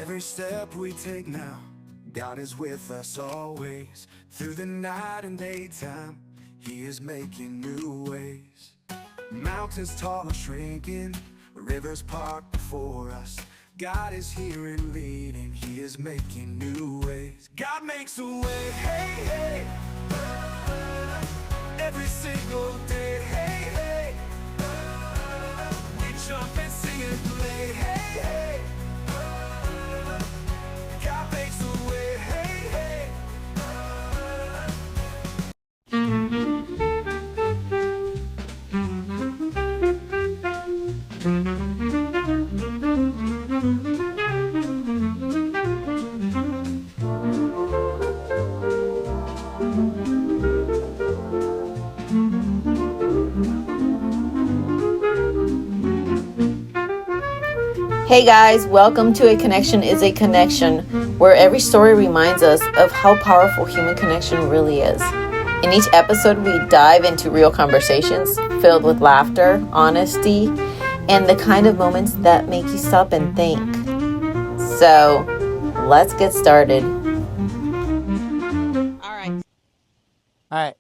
Every step we take now, God is with us always. Through the night and daytime, He is making new ways. Mountains tall are shrinking, rivers part before us. God is here and leading, He is making new ways. God makes a way, hey, hey, every single day, hey, hey. We jump and sing and play, hey, hey. God makes a way, hey, hey. Hey guys, welcome to A Connection is a Connection, where every story reminds us of how powerful human connection really is. In each episode, we dive into real conversations filled with laughter, honesty, and the kind of moments that make you stop and think. So, let's get started. All right. All right.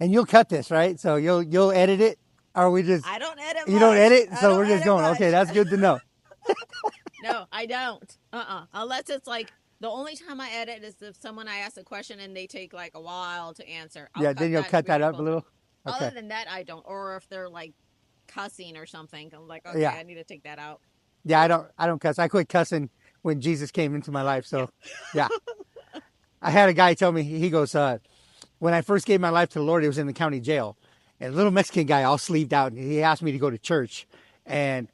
And you'll cut this, right? So you'll edit it? Or we just I don't edit You much. don't edit? I So don't we're just edit going. much. Okay, that's good to know. No, I don't. Unless it's like the only time I edit is if someone I ask a question and they take like a while to answer. I'll Yeah, cut then you'll that cut that very up a close. little. Other Okay. than that, I don't. Or if they're like cussing or something, I'm like, okay, Yeah. I need to take that out. Yeah, I don't cuss. I quit cussing when Jesus came into my life. So yeah. I had a guy tell me, he goes, when I first gave my life to the Lord, it was in the county jail. And a little Mexican guy all sleeved out, and he asked me to go to church. And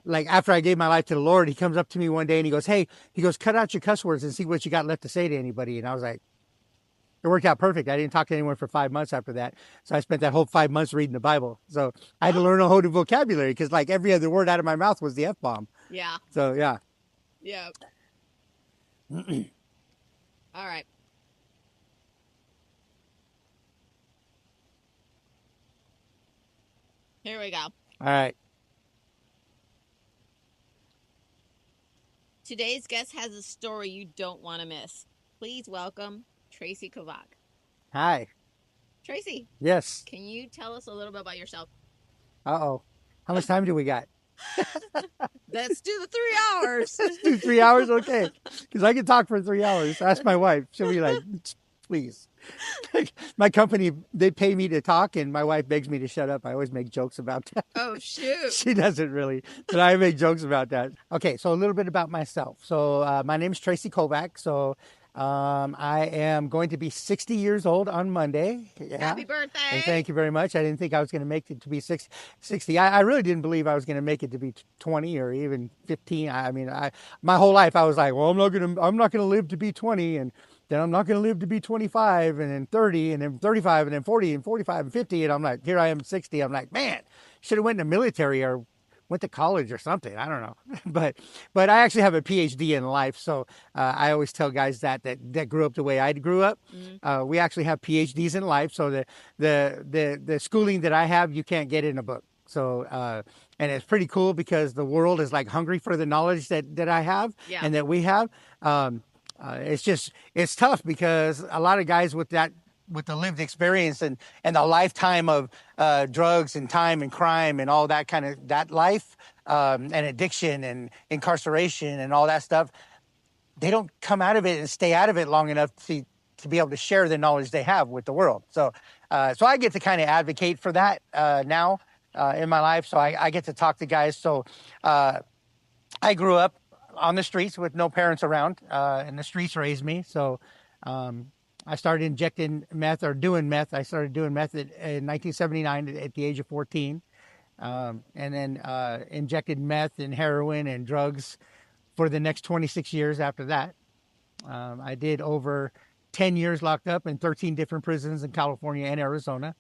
like after I gave my life to the Lord, he comes up to me one day and he goes, hey, cut out your cuss words and see what you got left to say to anybody. And I was like, it worked out perfect. I didn't talk to anyone for 5 months after that. So I spent that whole 5 months reading the Bible. So I had to learn a whole new vocabulary because like every other word out of my mouth was the F-bomb. Yeah. So yeah. Yeah. All right. Here we go. All right. Today's guest has a story you don't want to miss. Please welcome Tracy Kovach. Hi. Tracy, Yes. can you tell us a little bit about yourself? Uh-oh. How much time do we got? Let's do the 3 hours. Let's do 3 hours? Okay. Because I can talk for 3 hours. Ask my wife. She'll be like, please. My company, they pay me to talk, and my wife begs me to shut up. I always make jokes about that. Oh, shoot. She doesn't really, but I make jokes about that. Okay, so a little bit about myself. So my name is Tracy Kovach. So I am going to be 60 years old on Monday. Yeah. Happy birthday. And thank you very much. I didn't think I was going to make it to be 60. I really didn't believe I was going to make it to be 20 or even 15. I mean, my whole life I was like, well, I'm not going to live to be 20, and then I'm not going to live to be 25, and then 30, and then 35, and then 40, and 45, and 50. And I'm like, here I am 60. I'm like, man, should have went in the military or went to college or something. I don't know. but I actually have a PhD in life. So I always tell guys that grew up the way I grew up. Mm-hmm. We actually have PhDs in life. So the schooling that I have, you can't get in a book. So, and it's pretty cool because the world is like hungry for the knowledge that I have and that we have. It's tough because a lot of guys with the lived experience and the lifetime of drugs and time and crime and all that kind of that life and addiction and incarceration and all that stuff, they don't come out of it and stay out of it long enough to be able to share the knowledge they have with the world. So I get to kind of advocate for that now in my life. So I get to talk to guys. So I grew up on the streets with no parents around, and the streets raised me. So I started injecting meth or doing meth. I started doing meth in 1979 at the age of 14, and then injected meth and heroin and drugs for the next 26 years after that. I did over 10 years locked up in 13 different prisons in California and Arizona.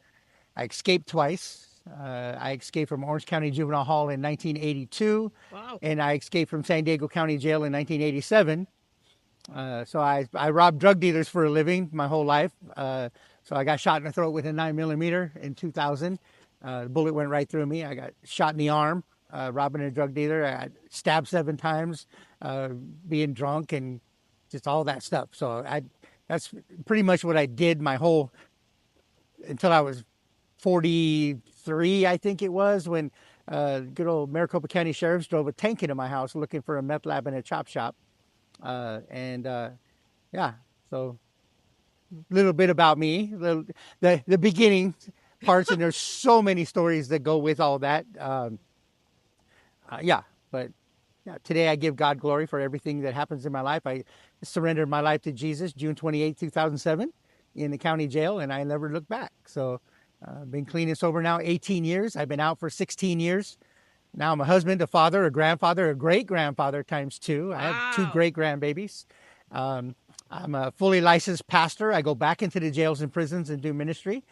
I escaped twice. I escaped from Orange County Juvenile Hall in 1982. Wow. And I escaped from San Diego County Jail in 1987. So I robbed drug dealers for a living my whole life. So I got shot in the throat with a 9mm in 2000. The bullet went right through me. I got shot in the arm robbing a drug dealer. I got stabbed 7 times, being drunk and just all that stuff. So that's pretty much what I did my whole, until I was 43, I think it was, when good old Maricopa County Sheriffs drove a tank into my house looking for a meth lab and a chop shop. Yeah, so a little bit about me, the beginning parts, and there's so many stories that go with all that. But yeah, today I give God glory for everything that happens in my life. I surrendered my life to Jesus June 28, 2007 in the county jail, and I never looked back. So I've been clean and sober now 18 years. I've been out for 16 years. Now I'm a husband, a father, a grandfather, a great-grandfather times 2. Wow. I have 2 great-grandbabies. I'm a fully licensed pastor. I go back into the jails and prisons and do ministry.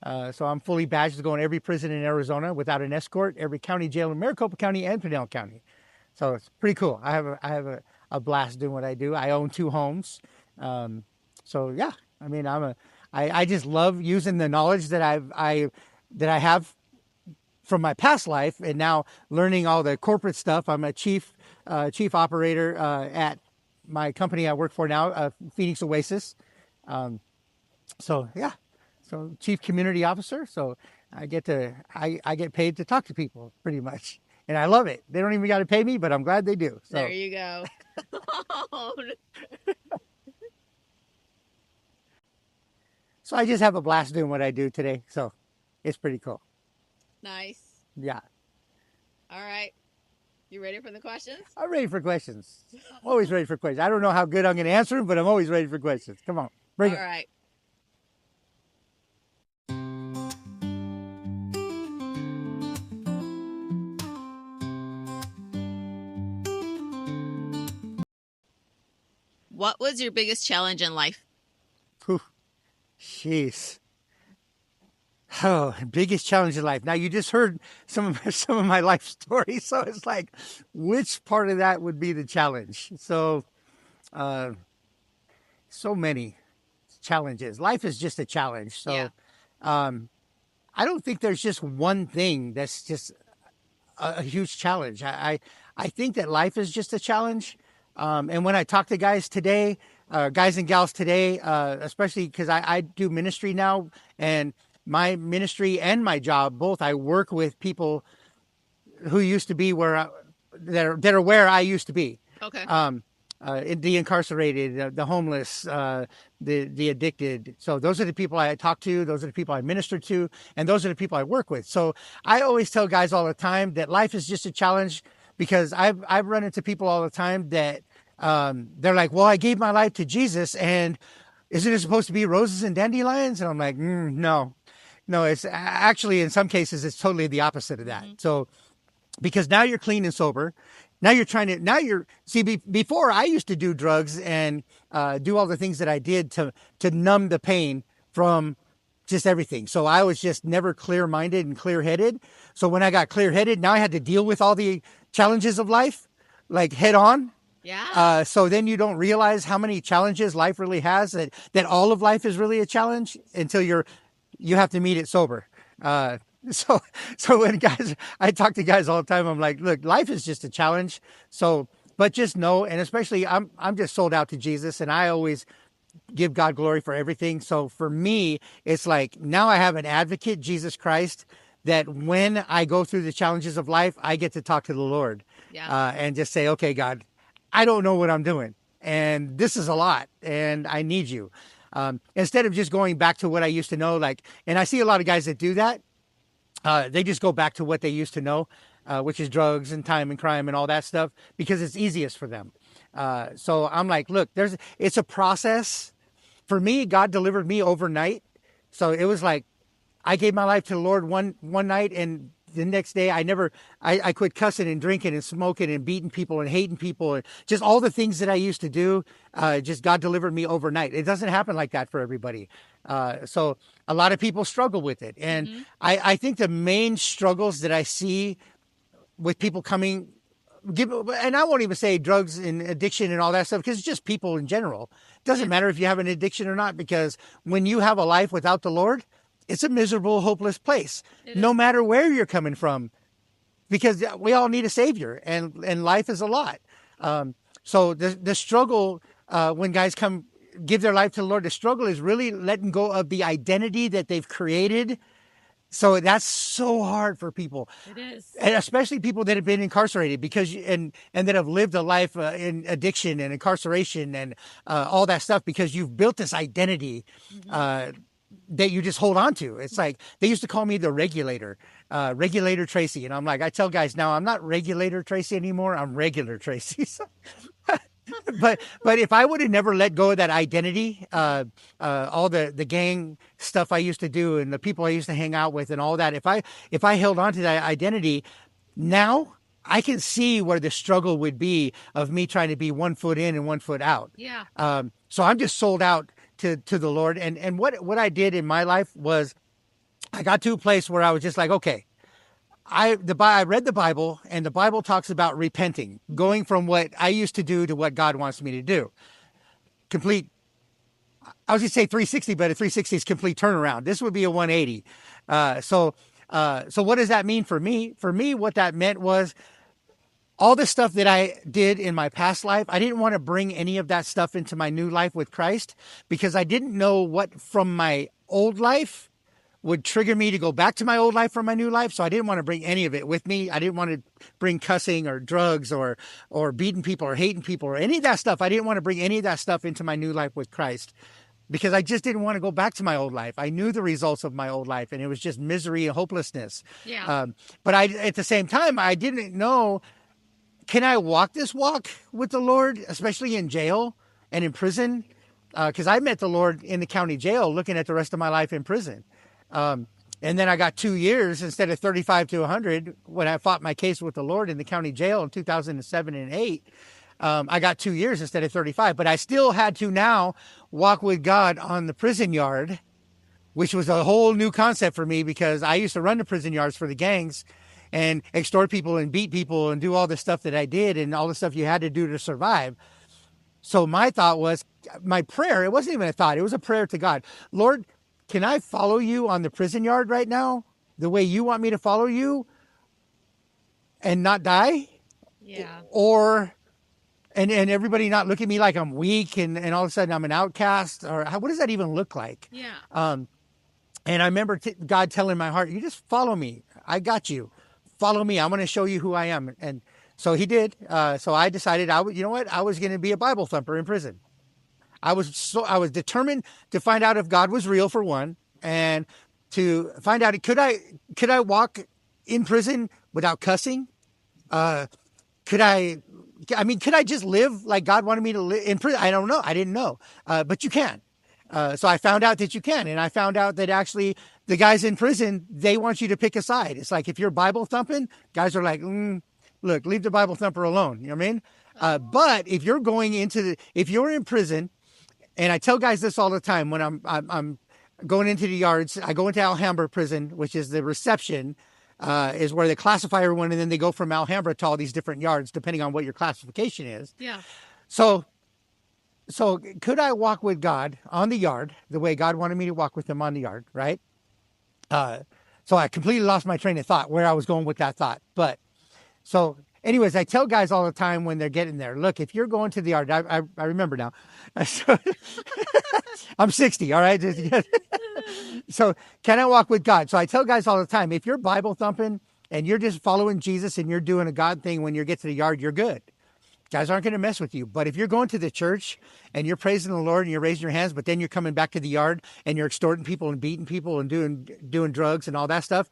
So I'm fully badged to go in every prison in Arizona without an escort, every county jail in Maricopa County and Pinal County. So it's pretty cool. I have a blast doing what I do. I own 2 homes. So yeah, I mean, I just love using the knowledge that I have from my past life, and now learning all the corporate stuff. I'm a chief operator at my company I work for now, Phoenix Oasis. So yeah, so chief community officer. So I get paid to talk to people pretty much, and I love it. They don't even got to pay me, but I'm glad they do. So there you go. So I just have a blast doing what I do today. So it's pretty cool. Nice. Yeah. All right. You ready for the questions? I'm ready for questions. I'm always ready for questions. I don't know how good I'm going to answer them, but I'm always ready for questions. Come on, bring it. All right. What was your biggest challenge in life? Whew. Jeez. Oh, biggest challenge in life. Now you just heard some of my life stories, so it's like, which part of that would be the challenge? So, so many challenges. Life is just a challenge. So, Yeah. I don't think there's just one thing that's just a huge challenge. I think that life is just a challenge. And when I talk to guys today, guys and gals today, especially because I do ministry now, and my ministry and my job, both, I work with people who used to be that are where I used to be. Okay. The incarcerated, the homeless, the addicted. So those are the people I talk to. Those are the people I minister to, and those are the people I work with. So I always tell guys all the time that life is just a challenge, because I've run into people all the time that they're like, well, I gave my life to Jesus, and isn't it supposed to be roses and dandelions? And I'm like, no, it's actually, in some cases, it's totally the opposite of that. Mm-hmm. So, because now you're clean and sober. Now before I used to do drugs and do all the things that I did to numb the pain from just everything. So I was just never clear-minded and clear-headed. So when I got clear-headed, now I had to deal with all the challenges of life, like head on. Yeah. So then you don't realize how many challenges life really has, that all of life is really a challenge until you have to meet it sober. So when I talk to guys all the time, I'm like, look, life is just a challenge. So, but just know, and especially I'm just sold out to Jesus, and I always give God glory for everything. So for me, it's like, now I have an advocate, Jesus Christ, that when I go through the challenges of life, I get to talk to the Lord. Yeah. And just say, okay, God, I don't know what I'm doing, and this is a lot, and I need you. Instead of just going back to what I used to know, and I see a lot of guys that do that. They just go back to what they used to know, which is drugs and time and crime and all that stuff, because it's easiest for them. So I'm like, look, it's a process. For me, God delivered me overnight. So it was like, I gave my life to the Lord one night, and the next day I quit cussing and drinking and smoking and beating people and hating people, and just all the things that I used to do. Just God delivered me overnight. It doesn't happen like that for everybody. So a lot of people struggle with it. And mm-hmm. I think the main struggles that I see with people and I won't even say drugs and addiction and all that stuff, because it's just people in general. It doesn't matter if you have an addiction or not, because when you have a life without the Lord, it's a miserable, hopeless place. No matter where you're coming from, because we all need a savior, and life is a lot. So the struggle, when guys come give their life to the Lord, the struggle is really letting go of the identity that they've created. So that's so hard for people. It is. And especially people that have been incarcerated and that have lived a life in addiction and incarceration and all that stuff, because you've built this identity that you just hold on to. It's like they used to call me the Regulator, Regulator Tracy. And I'm like, I tell guys now, I'm not Regulator Tracy anymore. I'm Regular Tracy. But if I would have never let go of that identity, all the gang stuff I used to do and the people I used to hang out with and all that, if I held on to that identity, now I can see where the struggle would be of me trying to be 1 foot in and 1 foot out. Yeah. So I'm just sold out to the Lord. And what I did in my life was I got to a place where I was just like, okay, I read the Bible, and the Bible talks about repenting, going from what I used to do to what God wants me to do. Complete, I was going to say 360, but a 360 is complete turnaround. This would be a 180. So what does that mean for me? For me, what that meant was all the stuff that I did in my past life, I didn't want to bring any of that stuff into my new life with Christ, because I didn't know what from my old life would trigger me to go back to my old life from my new life. So I didn't want to bring any of it with me. I didn't want to bring cussing or drugs or beating people or hating people or any of that stuff. I didn't want to bring any of that stuff into my new life with Christ, because I just didn't want to go back to my old life. I knew the results of my old life, and it was just misery and hopelessness. Yeah. But at the same time, I didn't know, can I walk this walk with the Lord, especially in jail and in prison? Because I met the Lord in the county jail, looking at the rest of my life in prison. And then I got 2 years instead of 35 to 100 when I fought my case with the Lord in the county jail in 2007 and 8. I got 2 years instead of 35, but I still had to now walk with God on the prison yard, which was a whole new concept for me, because I used to run the prison yards for the gangs and extort people and beat people and do all the stuff that I did and all the stuff you had to do to survive. So my thought was, my prayer, it wasn't even a thought, it was a prayer to God. Lord, can I follow you on the prison yard right now, the way you want me to follow you, and not die? Yeah. Or, and everybody not look at me like I'm weak and all of a sudden I'm an outcast? Or what does that even look like? Yeah. And I remember God telling my heart, you just follow me. I got you. Follow me. I'm going to show you who I am. And so he did. So I decided you know what? I was going to be a Bible thumper in prison. I was determined to find out if God was real, for one, and to find out, could I walk in prison without cussing? Could I just live like God wanted me to live in prison? I don't know. I didn't know. But you can. So I found out that you can. And I found out that actually the guys in prison, they want you to pick a side. It's like, if you're Bible thumping, guys are like, look, leave the Bible thumper alone. You know what I mean? But if you're if you're in prison, and I tell guys this all the time when I'm going into the yards, I go into Alhambra prison, which is the reception, is where they classify everyone, and then they go from Alhambra to all these different yards, depending on what your classification is. Yeah. So could I walk with God on the yard the way God wanted me to walk with him on the yard, right? So I completely lost my train of thought, where I was going with that thought. But so anyways, I tell guys all the time when they're getting there, look, if you're going to the yard, I remember now. I'm 60, all right? So can I walk with God? So I tell guys all the time, if you're Bible thumping and you're just following Jesus and you're doing a God thing, when you get to the yard, you're good. Guys aren't going to mess with you. But if you're going to the church and you're praising the Lord and you're raising your hands, but then you're coming back to the yard and you're extorting people and beating people and doing drugs and all that stuff,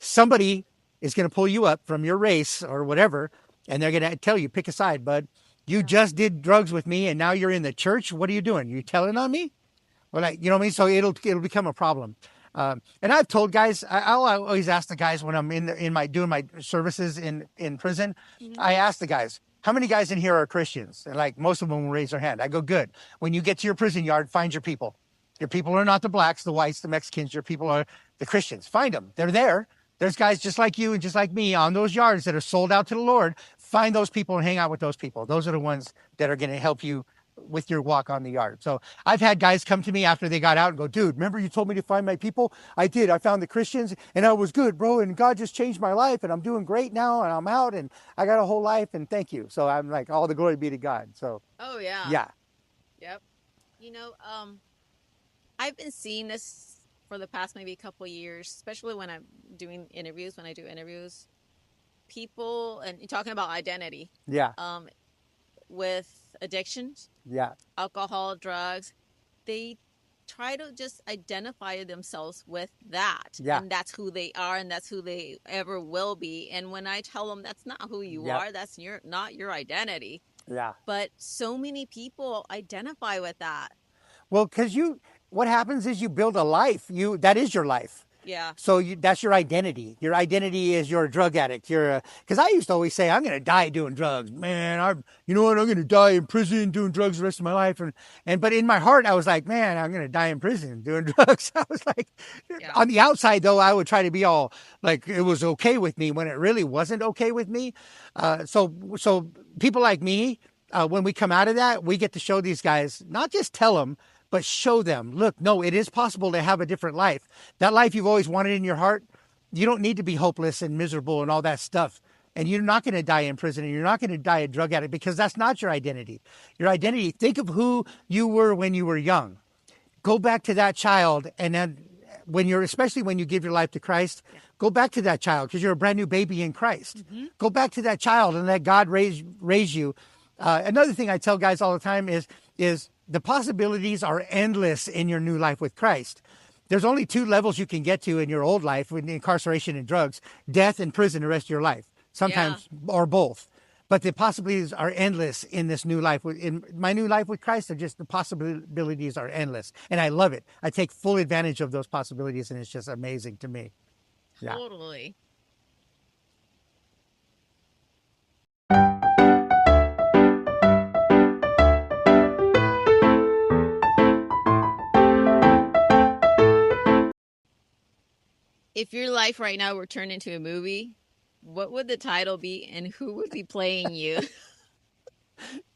somebody is going to pull you up from your race or whatever, and they're going to tell you, pick a side, bud. You just did drugs with me, and now you're in the church. What are you doing? You telling on me? Well, you know what I mean? So it'll become a problem. And I've told guys, I'll always ask the guys when I'm doing my services in prison. Mm-hmm. I ask the guys, how many guys in here are Christians? And like most of them will raise their hand. I go, good. When you get to your prison yard, find your people. Your people are not the blacks, the whites, the Mexicans. Your people are the Christians. Find them. They're there. There's guys just like you and just like me on those yards that are sold out to the Lord. Find those people and hang out with those people. Those are the ones that are going to help you with your walk on the yard. So I've had guys come to me after they got out and go, dude, remember you told me to find my people? I did. I found the Christians and I was good, bro. And God just changed my life and I'm doing great now and I'm out and I got a whole life and thank you. So I'm like, all the glory be to God. So Oh yeah. yeah. Yep. You know, I've been seeing this for the past maybe a couple of years, especially when I'm doing interviews, when I do interviews, people and talking about identity, Yeah. with addictions, Yeah. alcohol, drugs, they try to just identify themselves with that. Yeah. And that's who they are and that's who they ever will be. And when I tell them that's not who you Yep. are, that's not your identity. Yeah. But so many people identify with that. Well, because what happens is you build a life. That is your life. Yeah. So that's your identity. Your identity is you're a drug addict. Because I used to always say, I'm going to die doing drugs. Man, you know what? I'm going to die in prison doing drugs the rest of my life. But in my heart, I was like, man, I'm going to die in prison doing drugs. I was like, Yeah. On the outside, though, I would try to be all like it was okay with me when it really wasn't okay with me. So people like me, when we come out of that, we get to show these guys, not just tell them, but show them, look, no, it is possible to have a different life. That life you've always wanted in your heart, you don't need to be hopeless and miserable and all that stuff. And you're not going to die in prison and you're not going to die a drug addict because that's not your identity. Your identity, think of who you were when you were young. Go back to that child. And then especially when you give your life to Christ, go back to that child because you're a brand new baby in Christ. Mm-hmm. Go back to that child and let God raise you. Another thing I tell guys all the time is the possibilities are endless in your new life with Christ. There's only 2 levels you can get to in your old life with incarceration and drugs, death and prison the rest of your life, sometimes or both. But the possibilities are endless in this new life. In my new life with Christ, the possibilities are endless. And I love it. I take full advantage of those possibilities and it's just amazing to me. Totally. If your life right now were turned into a movie, what would the title be and who would be playing you?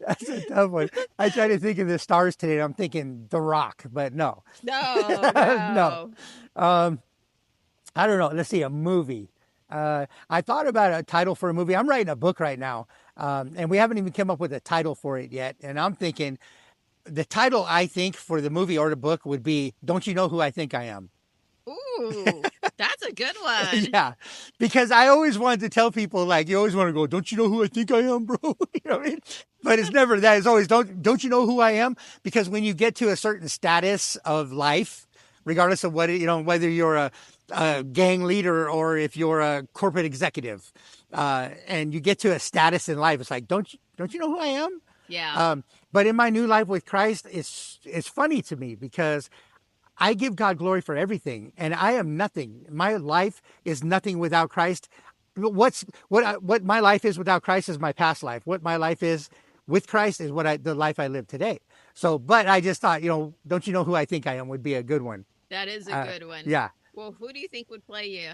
That's a tough one. I try to think of the stars today. And I'm thinking The Rock, but no. No. No. I don't know. Let's see, a movie. I thought about a title for a movie. I'm writing a book right now, and we haven't even come up with a title for it yet. And I'm thinking the title I think for the movie or the book would be "Don't You Know Who I Think I Am?" Ooh, that's a good one. Yeah, because I always wanted to tell people, like, you always want to go, "Don't you know who I think I am, bro?" You know what I mean? But it's never that. It's always, don't you know who I am? Because when you get to a certain status of life, regardless of whether you're a gang leader or if you're a corporate executive, and you get to a status in life, it's like, don't you know who I am? Yeah. But in my new life with Christ, it's funny to me because I give God glory for everything, and I am nothing. My life is nothing without Christ. What my life is without Christ is my past life. What my life is with Christ is the life I live today. So, but I just thought, don't you know who I think I am would be a good one. That is a good one. Yeah. Well, who do you think would play you?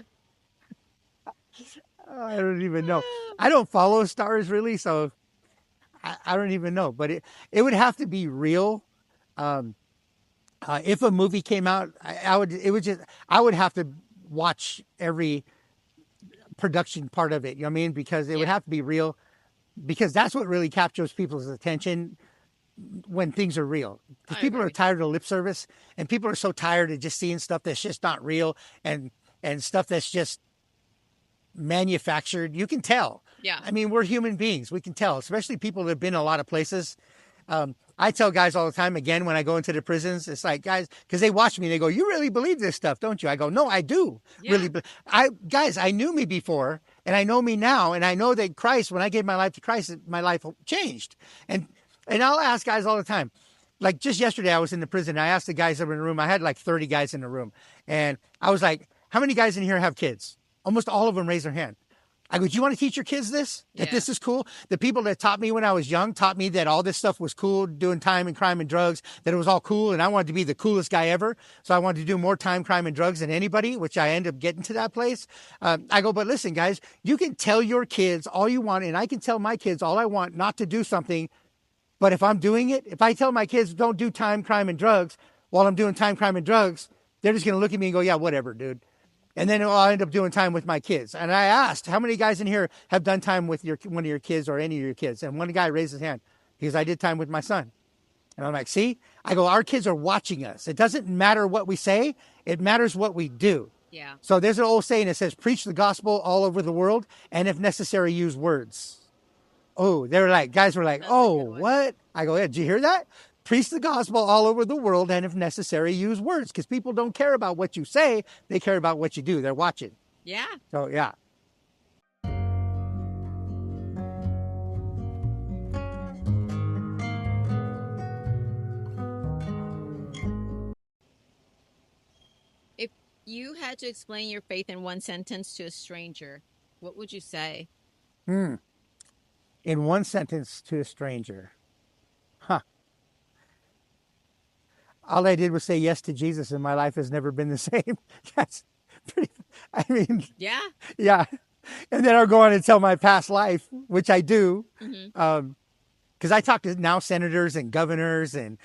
I don't even know. I don't follow stars really, so I don't even know. But it would have to be real. If a movie came out, I would have to watch every production part of it. You know what I mean? Because it would have to be real, because that's what really captures people's attention when things are real. Because people are tired of lip service, and people are so tired of just seeing stuff that's just not real and stuff that's just manufactured. You can tell. Yeah. I mean, we're human beings. We can tell, especially people that have been in a lot of places. I tell guys all the time, again, when I go into the prisons, it's like, guys, because they watch me and they go, you really believe this stuff, don't you? I go, no, I do really. Guys, I knew me before and I know me now. And I know that Christ, when I gave my life to Christ, my life changed. And I'll ask guys all the time, like just yesterday, I was in the prison. I asked the guys that were in the room, I had like 30 guys in the room. And I was like, how many guys in here have kids? Almost all of them raised their hand. I go, do you want to teach your kids this? That this is cool? The people that taught me when I was young taught me that all this stuff was cool, doing time and crime and drugs, that it was all cool. And I wanted to be the coolest guy ever. So I wanted to do more time, crime, and drugs than anybody, which I ended up getting to that place. I go, but listen, guys, you can tell your kids all you want. And I can tell my kids all I want not to do something But if I'm doing it, if I tell my kids don't do time, crime, and drugs while I'm doing time, crime, and drugs, they're just going to look at me and go, yeah, whatever, dude. And then I'll end up doing time with my kids. And I asked, how many guys in here have done time with one of your kids or any of your kids? And one guy raised his hand. He goes, I did time with my son. And I'm like, see? I go, our kids are watching us. It doesn't matter what we say. It matters what we do. Yeah. So there's an old saying that says, preach the gospel all over the world, and if necessary, use words. Oh, guys were like, That's a oh, good one. what? I go, yeah, did you hear that? Preach the gospel all over the world, and if necessary, use words. Because people don't care about what you say. They care about what you do. They're watching. Yeah. So, yeah. If you had to explain your faith in one sentence to a stranger, what would you say? In one sentence to a stranger. Huh. All I did was say yes to Jesus, and my life has never been the same. That's pretty, I mean, Yeah. yeah. And then I'll go on and tell my past life, which I do. Because I talk to now senators and governors and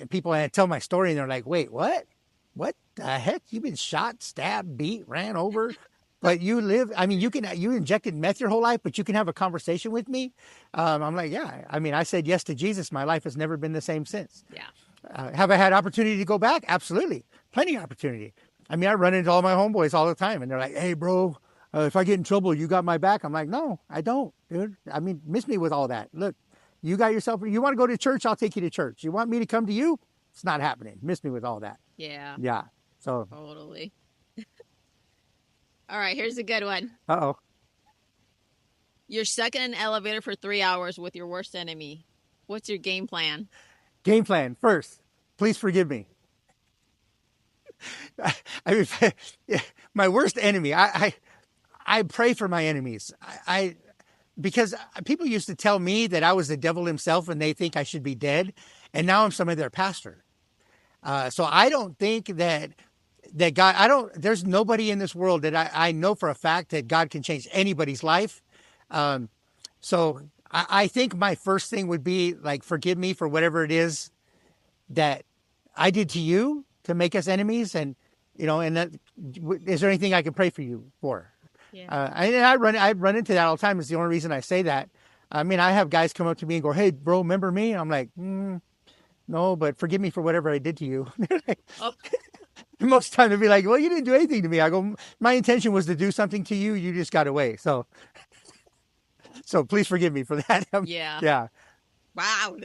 people, and I tell my story, and they're like, wait, what? What the heck? You've been shot, stabbed, beat, ran over, but you live, I mean, you injected meth your whole life, but you can have a conversation with me. I'm like, yeah. I mean, I said yes to Jesus. My life has never been the same since. Yeah. Have I had opportunity to go back? Absolutely. Plenty of opportunity. I mean, I run into all my homeboys all the time, and they're like, hey, bro, if I get in trouble, you got my back. I'm like, no, I don't, dude. I mean, miss me with all that. Look, you got yourself, you want to go to church? I'll take you to church. You want me to come to you? It's not happening. Miss me with all that. Yeah. Yeah. So, Totally. All right, here's a good one. uh-oh. You're stuck in an elevator for 3 hours with your worst enemy. What's your game plan? Game plan. First, please forgive me. I mean, my worst enemy, I pray for my enemies. Because people used to tell me that I was the devil himself and they think I should be dead. And now I'm some of their pastor. So I don't think that God, there's nobody in this world that I know for a fact that God can change anybody's life. So I think my first thing would be like, forgive me for whatever it is that I did to you to make us enemies. And, you know, and that, is there anything I can pray for you for? Yeah. I run into that all the time. It's the only reason I say that. I mean, I have guys come up to me and go, hey, bro, remember me? I'm like, no, but forgive me for whatever I did to you. Oh. Most of the time they'll be like, well, you didn't do anything to me. I go, my intention was to do something to you. You just got away. So please forgive me for that. Yeah. Yeah. Wow.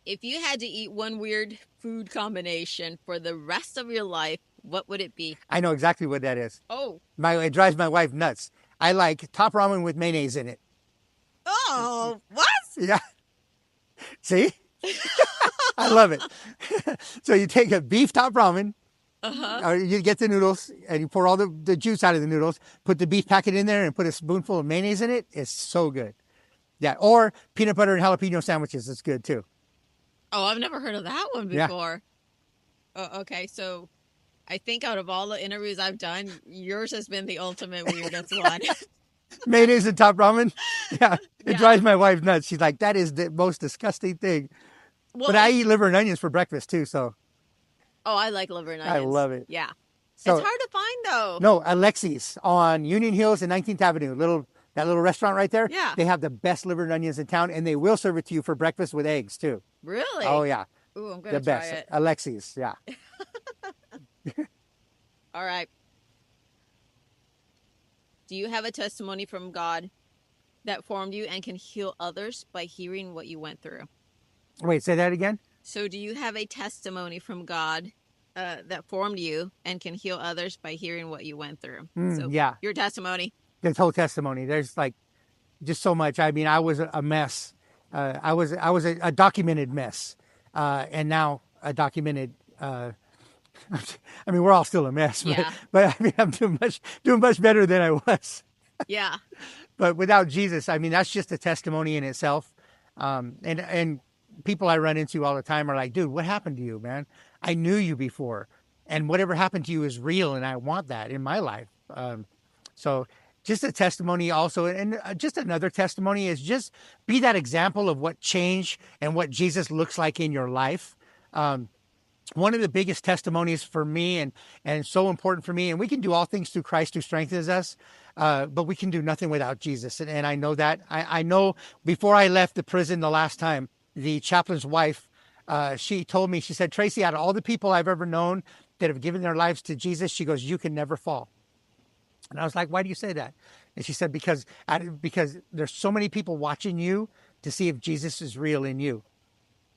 If you had to eat one weird food combination for the rest of your life, what would it be? I know exactly what that is. Oh. It drives my wife nuts. I like top ramen with mayonnaise in it. Oh, what? Yeah. See? I love it. So you take a beef top ramen, or you get the noodles and you pour all the juice out of the noodles, put the beef packet in there and put a spoonful of mayonnaise in it. It's so good. Yeah. Or peanut butter and jalapeno sandwiches. It's good too. Oh, I've never heard of that one before. Yeah. Oh, okay. So I think out of all the interviews I've done, yours has been the ultimate weirdest one. Mayonnaise and top ramen. Yeah. It drives my wife nuts. She's like, that is the most disgusting thing. Well, but I eat liver and onions for breakfast too. So. Oh, I like liver and onions. I love it. Yeah. So, it's hard to find though. No, Alexi's on Union Hills and 19th Avenue. That little restaurant right there. Yeah. They have the best liver and onions in town, and they will serve it to you for breakfast with eggs too. Really? Oh yeah. Ooh, I'm gonna the try best. it. Alexi's, yeah. All right. Do you have a testimony from God that formed you and can heal others by hearing what you went through? Wait, say that again? So do you have a testimony from God that formed you and can heal others by hearing what you went through? Yeah. Your testimony. This whole testimony. There's like just so much. I mean, I was a mess. I was a documented mess. And now a documented, I mean, we're all still a mess, but I mean, I'm doing much better than I was. Yeah. But without Jesus, I mean, that's just a testimony in itself. And people I run into all the time are like, dude, what happened to you, man? I knew you before, and whatever happened to you is real. And I want that in my life. So just a testimony also. And just another testimony is just be that example of what change and what Jesus looks like in your life. One of the biggest testimonies for me and so important for me, and we can do all things through Christ who strengthens us, but we can do nothing without Jesus. And I know that. I know before I left the prison the last time, the chaplain's wife, she told me, she said, Tracy, out of all the people I've ever known that have given their lives to Jesus, she goes, you can never fall. And I was like, why do you say that? And she said, because there's so many people watching you to see if Jesus is real in you.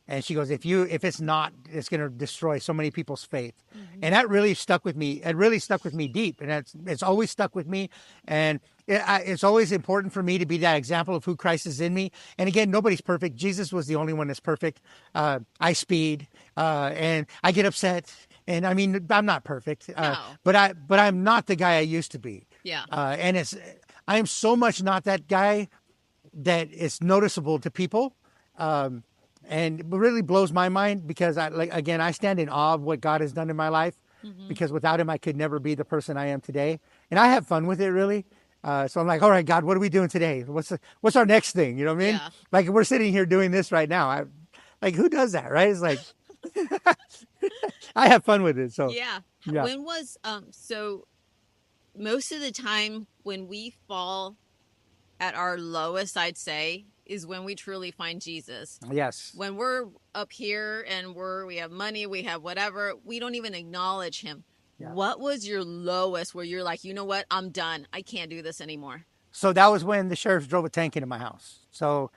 And she goes, if it's not, it's going to destroy so many people's faith. Mm-hmm. And that really stuck with me. It really stuck with me deep. And it's always stuck with me. And it's always important for me to be that example of who Christ is in me. And again, nobody's perfect. Jesus was the only one that's perfect. I speed and I get upset. And I mean, I'm not perfect, no. but I'm not the guy I used to be. Yeah. And I am so much not that guy that it's noticeable to people. And it really blows my mind because I stand in awe of what God has done in my life, mm-hmm. because without him, I could never be the person I am today. And I have fun with it, really. So I'm like, all right, God, what are we doing today? What's our next thing? You know what I mean? Yeah. Like we're sitting here doing this right now. Who does that? Right. It's like, I have fun with it. So yeah. When was, so most of the time when we fall at our lowest, I'd say, is when we truly find Jesus. Yes. When we're up here and we have money, we have whatever, we don't even acknowledge him. Yeah. What was your lowest where you're like, you know what, I'm done. I can't do this anymore. So that was when the sheriff drove a tank into my house. So,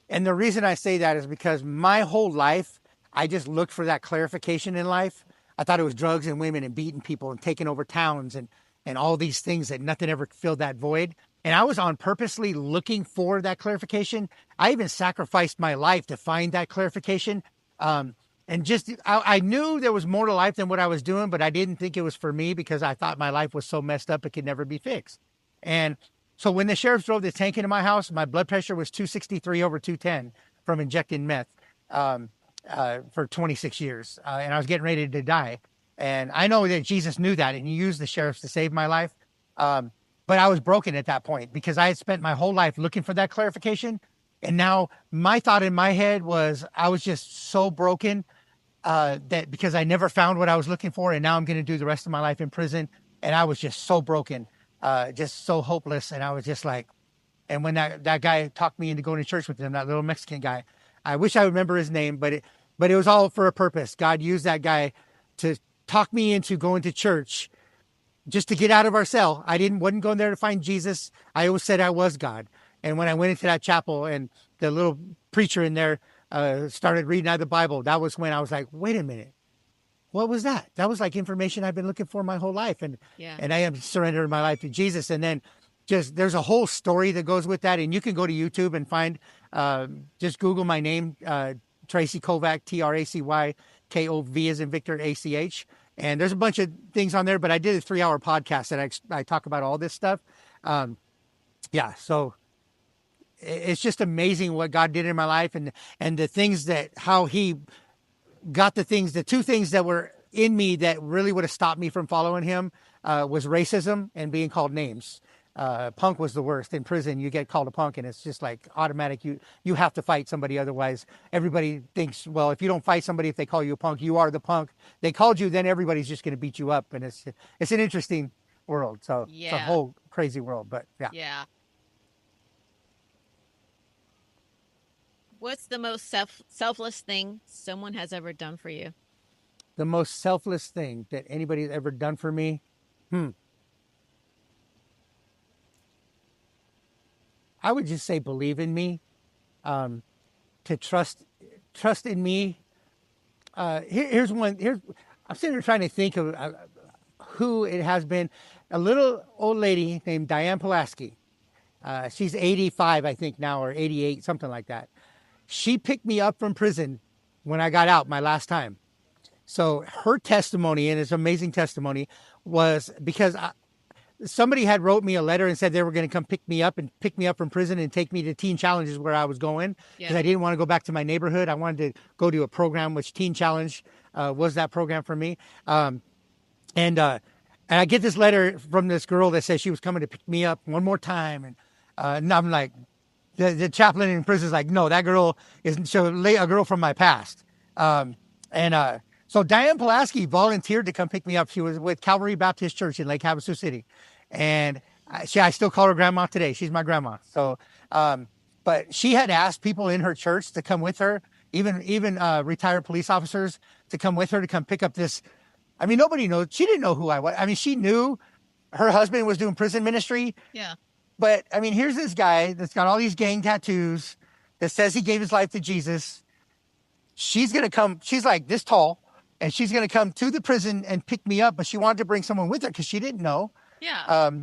and the reason I say that is because my whole life, I just looked for that clarification in life. I thought it was drugs and women and beating people and taking over towns and all these things that nothing ever filled that void. And I was on purposely looking for that clarification. I even sacrificed my life to find that clarification. And I knew there was more to life than what I was doing, but I didn't think it was for me because I thought my life was so messed up it could never be fixed. And so when the sheriff drove the tank into my house, my blood pressure was 263 over 210 from injecting meth for 26 years. And I was getting ready to die. And I know that Jesus knew that, and he used the sheriffs to save my life. But I was broken at that point because I had spent my whole life looking for that clarification. And now my thought in my head was I was just so broken that because I never found what I was looking for. And now I'm going to do the rest of my life in prison. And I was just so broken, just so hopeless. And I was just like, and when that guy talked me into going to church with him, that little Mexican guy, I wish I would remember his name, but it was all for a purpose. God used that guy to talk me into going to church just to get out of our cell. I wasn't going there to find Jesus. I always said I was God. And when I went into that chapel and the little preacher in there started reading out of the Bible, that was when I was like, wait a minute. What was that? That was like information I've been looking for my whole life. And I am surrendering my life to Jesus. And then there's a whole story that goes with that. And you can go to YouTube and find, just Google my name, Tracy Kovach, TracyKov as in Victor, ACH. And there's a bunch of things on there, but I did a 3-hour podcast that I talk about all this stuff. So it's just amazing what God did in my life and the things how he got the two things that were in me that really would have stopped me from following him was racism and being called names. Punk was the worst. In prison, you get called a punk and it's just like automatic. You have to fight somebody. Otherwise, everybody thinks, well, if you don't fight somebody, if they call you a punk, you are the punk. They called you, then everybody's just going to beat you up. And it's an interesting world. So it's a whole crazy world, but yeah. Yeah. What's the most selfless thing someone has ever done for you? The most selfless thing that anybody has ever done for me? I would just say believe in me, to trust in me. Here's I'm sitting here trying to think of who it has been. A little old lady named Diane Pulaski. She's 85, I think now, or 88, something like that. She picked me up from prison when I got out my last time. So her testimony, and it's an amazing testimony, was because somebody had wrote me a letter and said they were going to come pick me up from prison and take me to Teen Challenges where I was going because I didn't want to go back to my neighborhood. I wanted to go to a program, which Teen Challenge was that program for me. And And I get this letter from this girl that says she was coming to pick me up one more time. And I'm like, the chaplain in prison is like, no, that girl isn't a girl from my past. So Diane Pulaski volunteered to come pick me up. She was with Calvary Baptist Church in Lake Havasu City. And I still call her grandma today. She's my grandma. So, but she had asked people in her church to come with her, even retired police officers to come with her to come pick up this. I mean, nobody knows. She didn't know who I was. I mean, she knew her husband was doing prison ministry. Yeah. But I mean, here's this guy that's got all these gang tattoos that says he gave his life to Jesus. She's going to come. She's like this tall, and she's going to come to the prison and pick me up. But she wanted to bring someone with her because she didn't know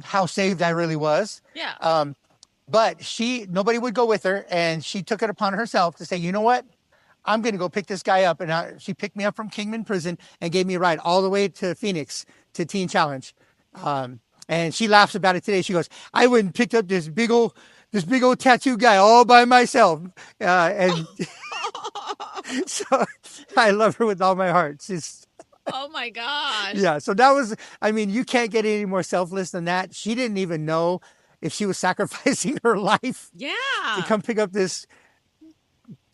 how saved I really was. Yeah. But nobody would go with her. And she took it upon herself to say, you know what? I'm going to go pick this guy up. And she picked me up from Kingman Prison and gave me a ride all the way to Phoenix to Teen Challenge. And she laughs about it today. She goes, I went and picked up this big old tattoo guy all by myself. And so I love her with all my heart. She's, Oh my gosh. yeah. So that was, I mean, you can't get any more selfless than that. She didn't even know if she was sacrificing her life to come pick up this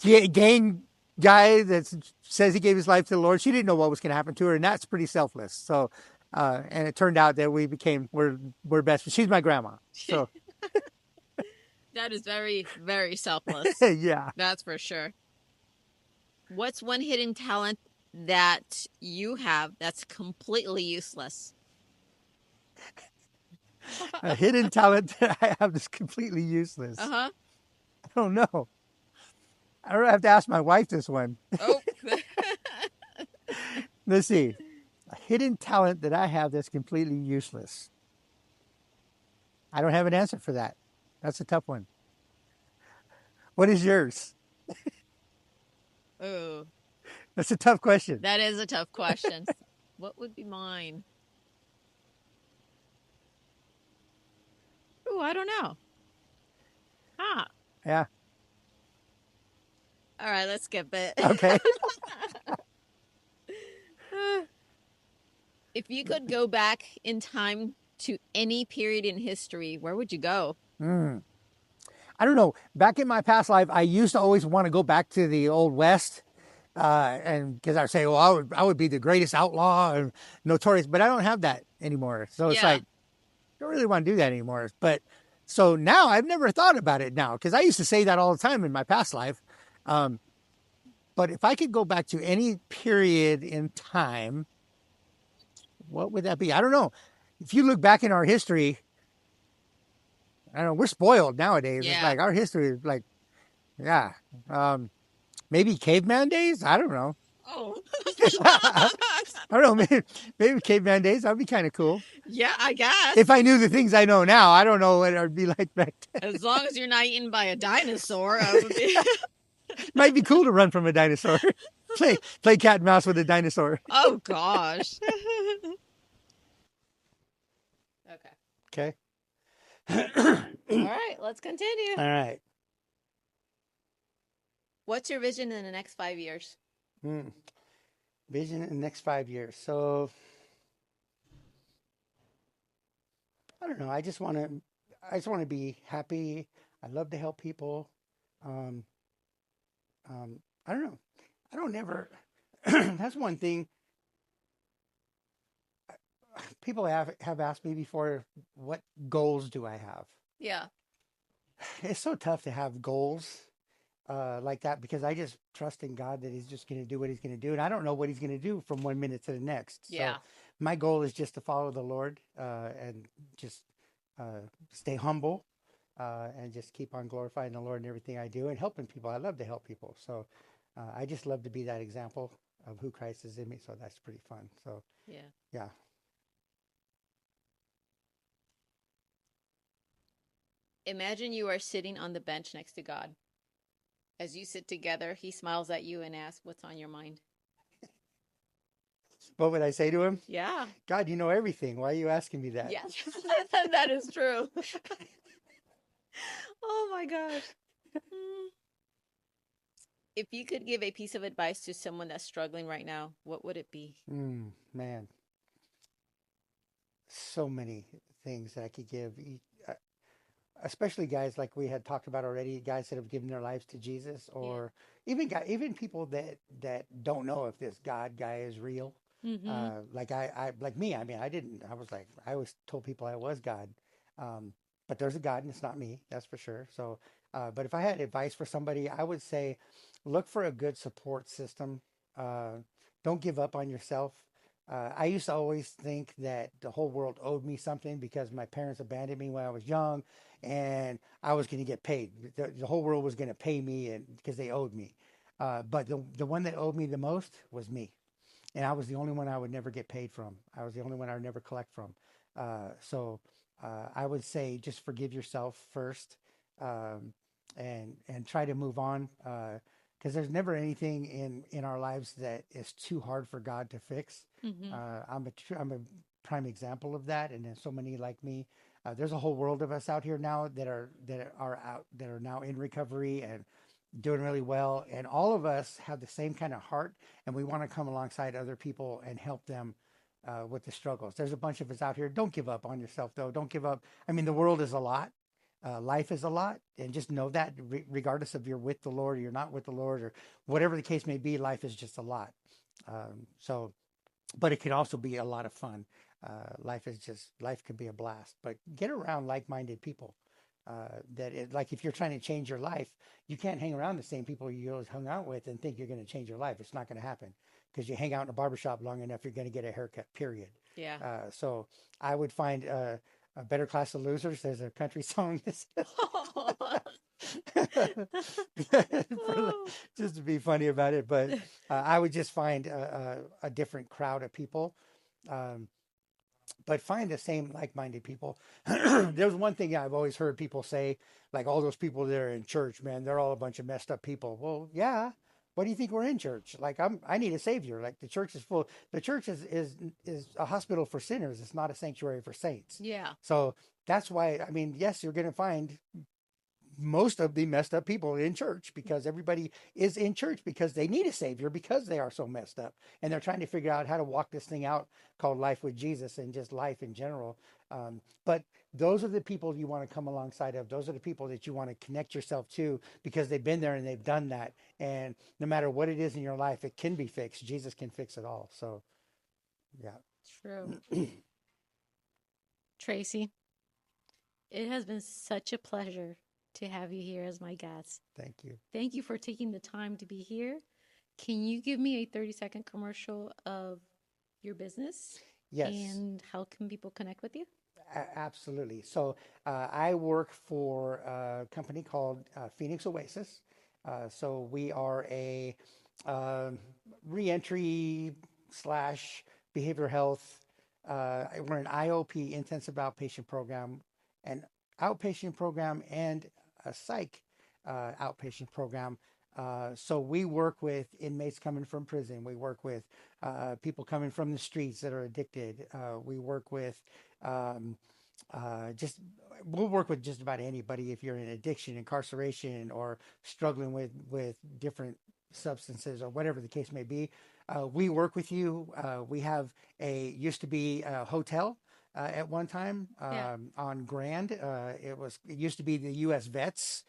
gang guy that says he gave his life to the Lord. She didn't know what was going to happen to her. And that's pretty selfless. So, and it turned out that we're best. She's my grandma. So That is very, very selfless. yeah. That's for sure. What's one hidden talent that you have that's completely useless? A hidden talent that I have that's completely useless. Uh-huh. I don't know. I don't have to ask my wife this one. Oh. Let's see. A hidden talent that I have that's completely useless. I don't have an answer for that. That's a tough one. What is yours? Oh. That's a tough question. That is a tough question. What would be mine? Oh, I don't know. Huh. Yeah. All right, let's skip it. Okay. If you could go back in time to any period in history, where would you go? I don't know. Back in my past life, I used to always want to go back to the old West. And because I would say, well, I would be the greatest outlaw and notorious, but I don't have that anymore. So it's like, I don't really want to do that anymore. But so now I've never thought about it now because I used to say that all the time in my past life. But if I could go back to any period in time, what would that be? I don't know. If you look back in our history, I don't know, we're spoiled nowadays. Yeah. It's like our history is like, yeah. Maybe caveman days? I don't know. Oh. I don't know. Maybe caveman days. That'd be kind of cool. Yeah, I guess. If I knew the things I know now, I don't know what it would be like back then. As long as you're not eaten by a dinosaur, I would be. Might be cool to run from a dinosaur. Play cat and mouse with a dinosaur. Oh, gosh. Okay. Okay. All right, let's continue. All right. What's your vision in the next 5 years? Vision in the next 5 years. So, I don't know. I just want to be happy. I love to help people. I don't know. I don't never. That's one thing. People have asked me before, what goals do I have? Yeah. It's so tough to have goals like that because I just trust in God that He's just going to do what He's going to do. And I don't know what He's going to do from 1 minute to the next. Yeah. So my goal is just to follow the Lord and just stay humble and just keep on glorifying the Lord in everything I do and helping people. I love to help people. So I just love to be that example of who Christ is in me. So that's pretty fun. So yeah. Imagine you are sitting on the bench next to God. As you sit together, He smiles at you and asks, what's on your mind? What would I say to Him? Yeah. God, you know everything. Why are you asking me that? Yes, that is true. Oh my gosh. If you could give a piece of advice to someone that's struggling right now, what would it be? Man. so many things that I could give, especially guys like we had talked about already, guys that have given their lives to Jesus, Yeah. or even people that don't know if this God guy is real. Mm-hmm. Like like me. I mean, I didn't. I was like, I always told people I was God, um, but there's a God, and it's not me. That's for sure. So, but if I had advice for somebody, I would say, look for a good support system. Uh, don't give up on yourself. I used to always think that the whole world owed me something because my parents abandoned me when I was young, and I was going to get paid. The whole world was going to pay me, and because they owed me. But the one that owed me the most was me, and I was the only one I would never get paid from. I was the only one I would never collect from. So I would say just forgive yourself first, um, and try to move on. Because there's never anything in our lives that is too hard for God to fix. Mm-hmm. I'm a prime example of that, and there's so many like me. There's a whole world of us out here now that are now in recovery and doing really well, and all of us have the same kind of heart, and we want to come alongside other people and help them with the struggles. There's a bunch of us out here. Don't give up on yourself, though. Don't give up. I mean, the world is a lot. Life is a lot, and just know that regardless of you're with the Lord or you're not with the Lord or whatever the case may be, life is just a lot. So but it can also be a lot of fun. Life can be a blast, but get around like-minded people. Like if you're trying to change your life, you can't hang around the same people you always hung out with and think you're going to change your life. It's not going to happen because you hang out in a barbershop long enough, you're going to get a haircut, period. Yeah. So I would find a better class of losers. There's a country song that just to be funny about it, but I would just find a different crowd of people, um, but find the same like-minded people. There's one thing I've always heard people say, like all those people there in church, man, they're all a bunch of messed up people. Well, yeah. What do you think we're in church? Like I need a savior. Like the church is full. The church is a hospital for sinners. It's not a sanctuary for saints. Yeah. So that's why, I mean, yes, you're going to find most of the messed up people in church because everybody is in church because they need a savior because they are so messed up and they're trying to figure out how to walk this thing out called life with Jesus and just life in general. But those are the people you want to come alongside of. Those are the people that you want to connect yourself to because they've been there and they've done that. And no matter what it is in your life, it can be fixed. Jesus can fix it all. So, yeah. True. Tracy, it has been such a pleasure to have you here as my guest. Thank you. Thank you for taking the time to be here. Can you give me a 30-second commercial of your business? Yes. And how can people connect with you? Absolutely. So I work for a company called Phoenix Oasis. So we are a uh, reentry slash behavioral health. We're an IOP, intensive outpatient program, an outpatient program, and a psych outpatient program. So we work with inmates coming from prison. We work with people coming from the streets that are addicted. We work with um, just we'll work with just about anybody if you're in addiction, incarceration, or struggling with different substances or whatever the case may be. We work with you. We have used to be a hotel at one time Yeah. on Grand. It used to be the U.S. Vets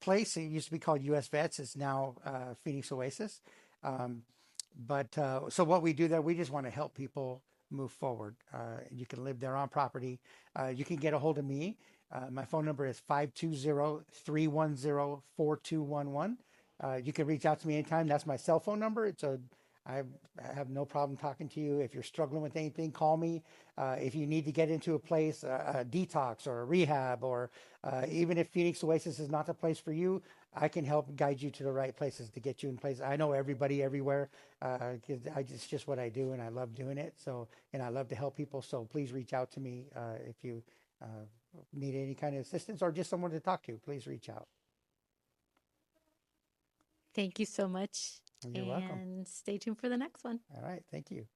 place. It used to be called U.S. Vets. It's now Phoenix Oasis. Um, but so what we do there, we just want to help people move forward. You can live there on property. You can get a hold of me. My phone number is 520-310-4211. You can reach out to me anytime. That's my cell phone number. I have no problem talking to you. If you're struggling with anything, call me. If you need to get into a place, a detox or a rehab, or even if Phoenix Oasis is not the place for you, I can help guide you to the right places to get you in place. I know everybody everywhere. 'Cause it's just what I do, and I love doing it. So, and I love to help people. So please reach out to me if you need any kind of assistance or just someone to talk to. Please reach out. Thank you so much. You're welcome. And stay tuned for the next one. All right. Thank you.